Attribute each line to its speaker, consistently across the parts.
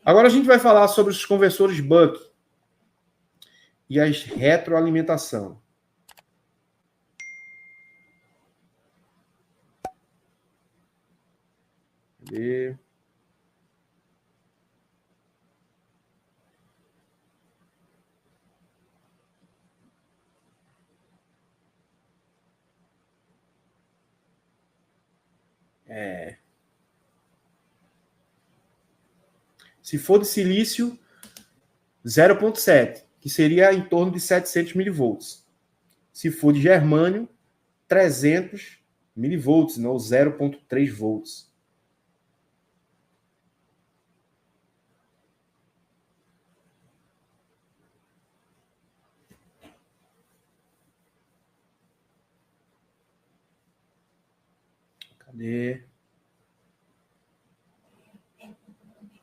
Speaker 1: Agora a gente vai falar sobre os conversores Buck e as retroalimentação. Cadê? Se for de silício, 0,7, que seria em torno de 700 milivolts. Se for de germânio, 300 milivolts, não 0,3 volts. Cadê?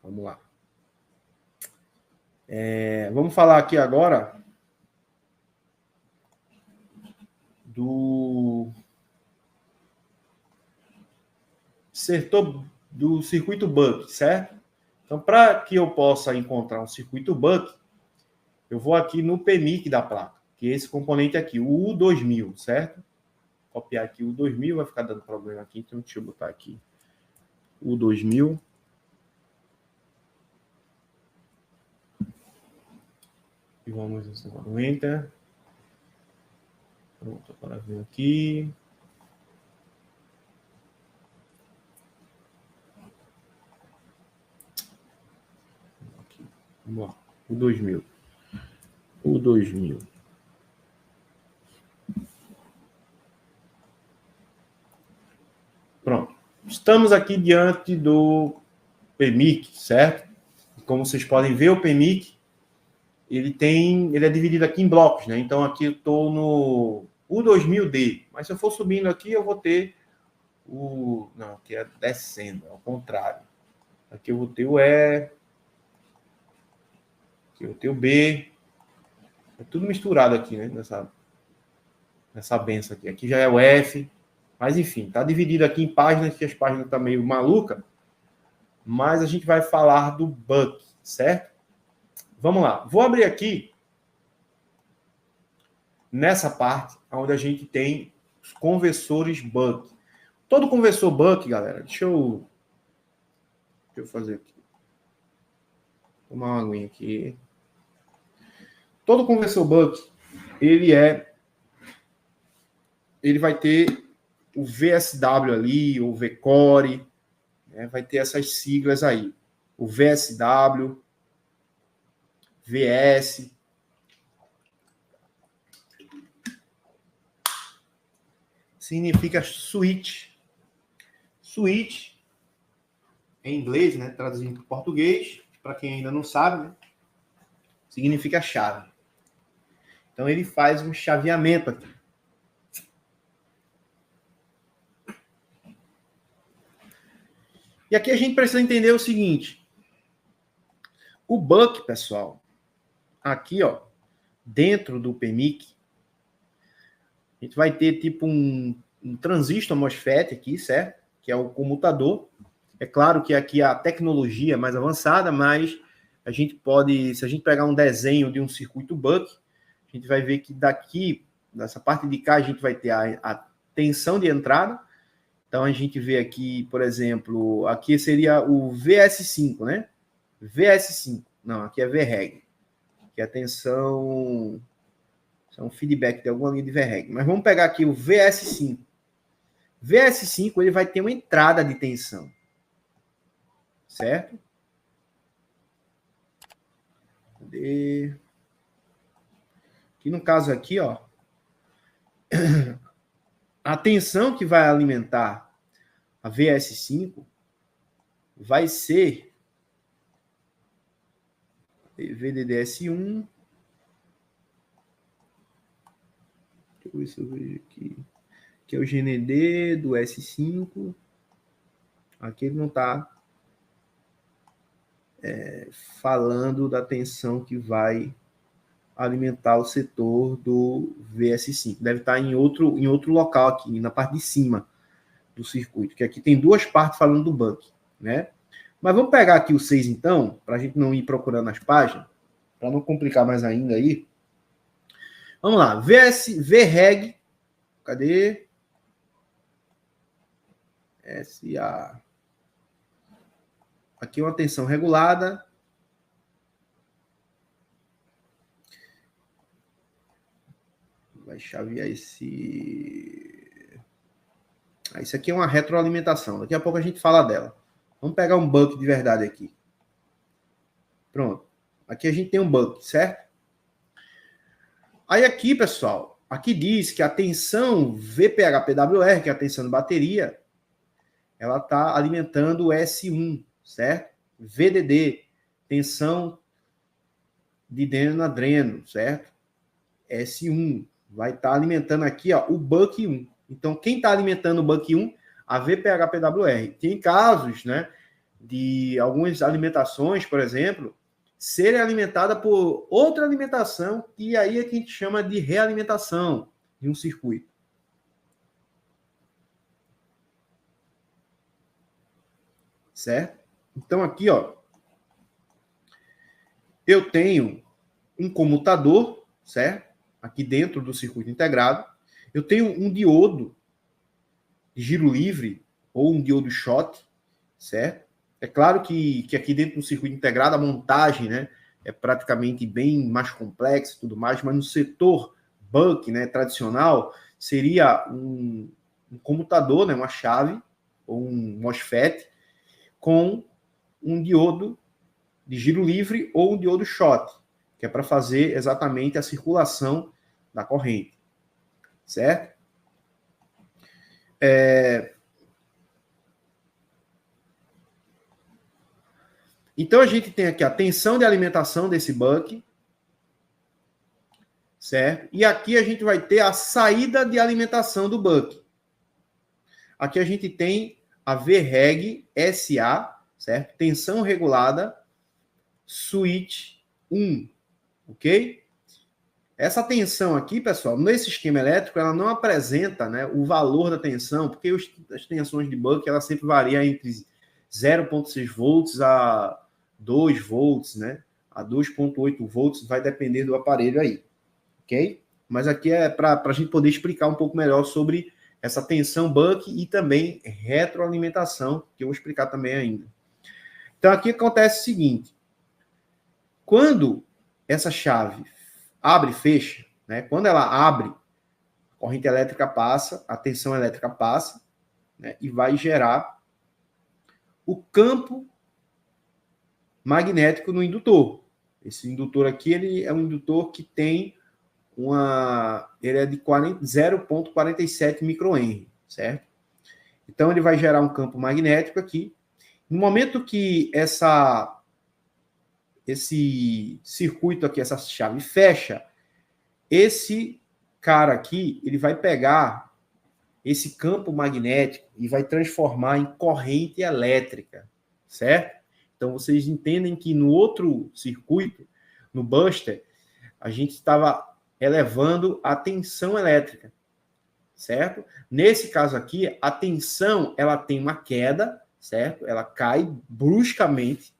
Speaker 1: Vamos lá. Vamos falar aqui agora do setor do circuito Buck, certo? Então, para que eu possa encontrar um circuito Buck, eu vou aqui no PMIC da placa, que é esse componente aqui, o U2000, certo? Copiar aqui o U2000, vai ficar dando problema aqui, então deixa eu botar aqui o U2000. E vamos no Enter. Pronto, agora vem aqui. Vamos lá, o 2000. O 2000. Pronto. Estamos aqui diante do PMIC, certo? Como vocês podem ver, o PMIC, ele é dividido aqui em blocos, né? Então, aqui eu estou no U2000D. Mas se eu for subindo aqui, eu vou ter o... Não, aqui é descendo, é ao contrário. Aqui eu vou ter o E. Aqui eu vou ter o B. É tudo misturado aqui, né? Nessa benção aqui. Aqui já é o F. Mas, enfim, está dividido aqui em páginas, que as páginas estão meio malucas. Mas a gente vai falar do Buck, certo? Vamos lá. Vou abrir aqui nessa parte onde a gente tem os conversores Buck. Todo conversor Buck, galera, deixa eu fazer aqui. Vou tomar uma aguinha aqui. Todo conversor Buck, ele vai ter o VSW ali, ou VCore, né? Vai ter essas siglas aí. O VSW, VS. Significa switch. Switch, em inglês, né? Traduzindo para o português, para quem ainda não sabe, né? Significa chave. Então, ele faz um chaveamento aqui. E aqui a gente precisa entender o seguinte. O Buck, pessoal, aqui, ó, dentro do PMIC, a gente vai ter tipo um transistor MOSFET aqui, certo? Que é o comutador. É claro que aqui a tecnologia é mais avançada, mas a gente pode, se a gente pegar um desenho de um circuito Buck, a gente vai ver que daqui, nessa parte de cá, a gente vai ter a tensão de entrada. Então, a gente vê aqui, por exemplo, aqui seria o VS5, né? VS5. Não, aqui é VREG. Que é a tensão... Isso é um feedback de alguma linha de VREG. Mas vamos pegar aqui o VS5. VS5, ele vai ter uma entrada de tensão. Certo? Cadê? Aqui no caso aqui, ó. A tensão que vai alimentar a VS5 vai ser VDDS1. Deixa eu ver se eu vejo aqui. Que é o GND do S5. Aqui ele não está falando da tensão que vai alimentar o setor do VS5. Deve estar em outro local aqui, na parte de cima do circuito, que aqui tem duas partes falando do Buck, né? Mas vamos pegar aqui o 6, então, para a gente não ir procurando as páginas, para não complicar mais ainda aí. Vamos lá, VREG, cadê? SA. Aqui uma tensão regulada. Vai chavear esse... Isso aqui é uma retroalimentação. Daqui a pouco a gente fala dela. Vamos pegar um buck de verdade aqui. Pronto. Aqui a gente tem um buck, certo? Aí aqui, pessoal, aqui diz que a tensão VPH-PWR, que é a tensão de bateria, ela está alimentando o S1, certo? VDD, tensão de dreno-adreno, certo? S1, vai estar alimentando aqui, ó, o buck 1. Então, quem está alimentando o buck 1? A VPH-PWR. Tem casos, né, de algumas alimentações, por exemplo, serem alimentadas por outra alimentação, e aí é que a gente chama de realimentação de um circuito. Certo? Então, aqui, ó, eu tenho um comutador, certo? Aqui dentro do circuito integrado. Eu tenho um diodo de giro livre ou um diodo shot, certo? É claro que aqui dentro do circuito integrado a montagem, né, é praticamente bem mais complexa e tudo mais, mas no setor buck, né, tradicional, seria um comutador, né, uma chave ou um MOSFET com um diodo de giro livre ou um diodo shot, que é para fazer exatamente a circulação da corrente, certo? Então, a gente tem aqui a tensão de alimentação desse buck, certo? E aqui a gente vai ter a saída de alimentação do buck. Aqui a gente tem a VREG SA, certo? Tensão regulada, switch 1, ok? Essa tensão aqui, pessoal, nesse esquema elétrico, ela não apresenta, né, o valor da tensão, porque as tensões de buck, ela sempre varia entre 0,6 volts a 2 volts, né? A 2,8 volts, vai depender do aparelho aí, ok? Mas aqui é para a gente poder explicar um pouco melhor sobre essa tensão buck e também retroalimentação, que eu vou explicar também ainda. Então, aqui acontece o seguinte. Quando essa chave abre e fecha, né? Quando ela abre, a corrente elétrica passa, a tensão elétrica passa, né? E vai gerar o campo magnético no indutor. Esse indutor aqui, ele é um indutor que tem ele é de 0,47 microhenry, certo? Então, ele vai gerar um campo magnético aqui. No momento que esse circuito aqui, essa chave fecha, esse cara aqui, ele vai pegar esse campo magnético e vai transformar em corrente elétrica, certo? Então, vocês entendem que no outro circuito, no Buster, a gente estava elevando a tensão elétrica, certo? Nesse caso aqui, a tensão, ela tem uma queda, certo? Ela cai bruscamente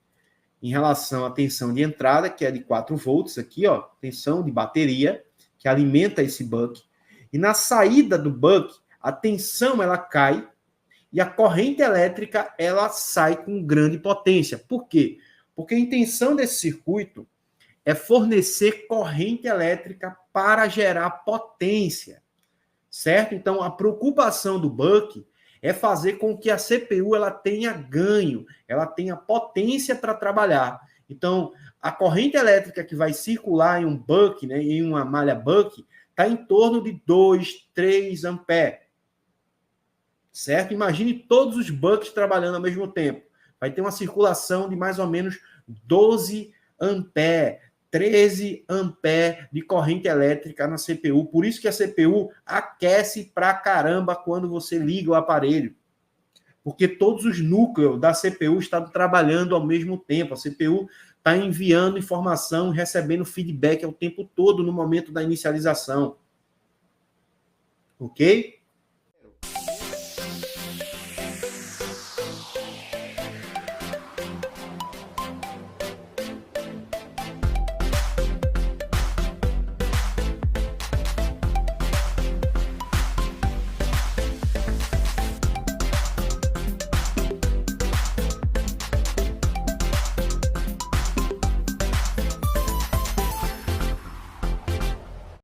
Speaker 1: em relação à tensão de entrada, que é de 4 volts aqui, ó, tensão de bateria, que alimenta esse buck. E na saída do buck, a tensão, ela cai e a corrente elétrica, ela sai com grande potência. Por quê? Porque a intenção desse circuito é fornecer corrente elétrica para gerar potência, certo? Então, a preocupação do buck é fazer com que a CPU ela tenha ganho, ela tenha potência para trabalhar. Então, a corrente elétrica que vai circular em um buck, né, em uma malha buck, está em torno de 2, 3 amperes. Certo? Imagine todos os bucks trabalhando ao mesmo tempo. Vai ter uma circulação de mais ou menos 12 amperes, 13 amperes de corrente elétrica na CPU. Por isso que a CPU aquece pra caramba quando você liga o aparelho. Porque todos os núcleos da CPU estão trabalhando ao mesmo tempo. A CPU está enviando informação, recebendo feedback o tempo todo no momento da inicialização. Ok?